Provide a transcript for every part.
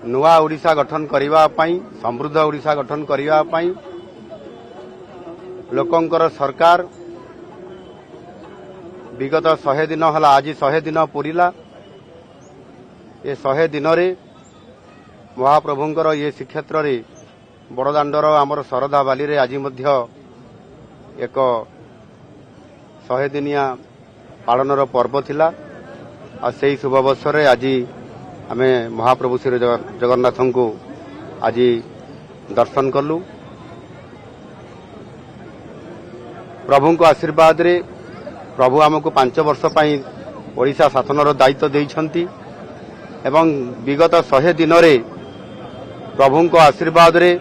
नुआ ओडिशा गठन करने समृद्ध ओडिशा गठन करने लोकंकर सरकार विगत 100 दिन है आज 100 दिन पूरीला ये 100 दिन महाप्रभुंकर ये श्रीक्षेत्र रे बड़दाण्डर आमर शरधा बाली रे आज एक 100 दिनिया पालनर पर्व थिला और से शुभ अवसर आज आम महाप्रभु श्री जगन्नाथ को आज दर्शन कलु। प्रभु को आशीर्वाद रे प्रभु आमको 5 वर्ष पई ओडिशा शासनर दायित्व देइछंती एवं विगत 100 दिन रे प्रभु को आशीर्वाद रे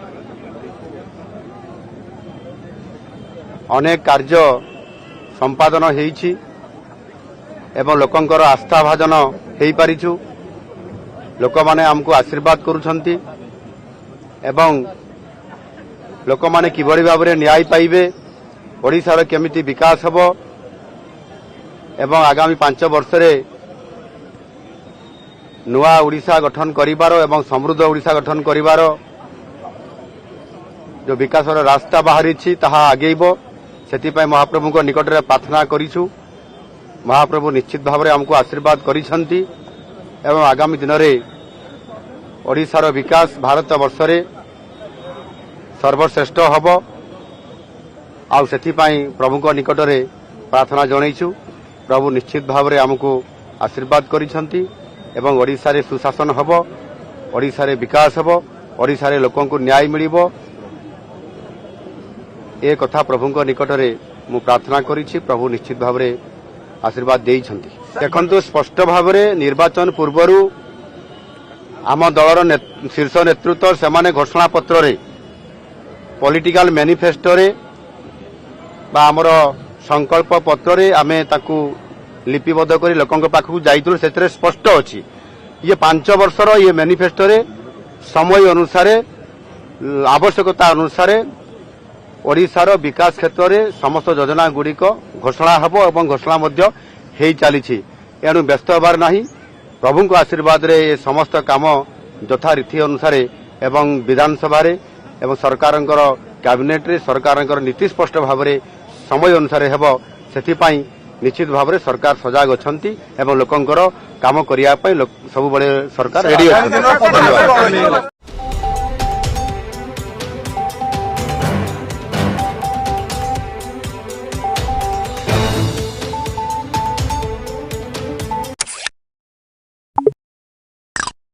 अनेक कार्य संपादन हेइछि एवं लोकंकर आस्था भाजन हेइ पारिछु। लोक माने हमको आशीर्वाद करुछंती एवं लोक माने किभଳି भाबरे न्याय पाइबे ओडिशार केमिति विकास हबो एवं आगामी 5 वर्ष रे नुआ ओडिशा गठन करिवार एवं समृद्ध ओडिशा गठन करिवार जो विकासर रास्ता बाहरी ताहा आगेइबो सेतिपय महाप्रभु को निकट रे प्रार्थना करिछु। महाप्रभु निश्चित भाव में हमको आशीर्वाद करिसंती एवं आगामी दिन में ओडिशार विकास भारत वर्ष रे सर्वश्रेष्ठ हब आउ सेतिपय प्रभु को निकट रे प्रार्थना जणैछु। प्रभु निश्चित भाव में हमको आशीर्वाद करिसंती एवं ओडिशा रे सुशासन हब ओडिशा रे विकास हब ओडिशा रे लोकन को न्याय मिलिबो ए कथा प्रभु को निकट रे मु प्रार्थना करिछि। प्रभु निश्चित भाव में आशीर्वाद देइछंती। देखंतु स्पष्ट भाव में निर्वाचन पूर्वरु आम दलर शीर्ष नेतृत्व सेमाने घोषणा पत्र रे पॉलिटिकल मैनिफेस्टो रे बा आमर संकल्प पत्र रे आमे ताकू लिपिबद्ध करी लोकंक पाखु जाइतु सेतरे स्पष्ट अछि ये 5 वर्षर ये मैनिफेस्टो रे समय अनुसार आवश्यकता अनुसार ओडिशार विकास क्षेत्र में समस्त योजना गुड़िक घोषणा हब और घोषणा मध्य हेई चलीछि। एणु व्यस्त होबार नाही। प्रभु को आशीर्वाद रे ये समस्त काम यथा रीति अनुसार एवं विधानसभा रे एवं सरकार कैबिनेट रे सरकार नीति स्पष्ट भाव में समय अनुसार हेब सेथिपाई निश्चित भाव में सरकार सजाग अछंती एवं लोकंकर काम करिया पई सब बळे सरकार रेडी अछि।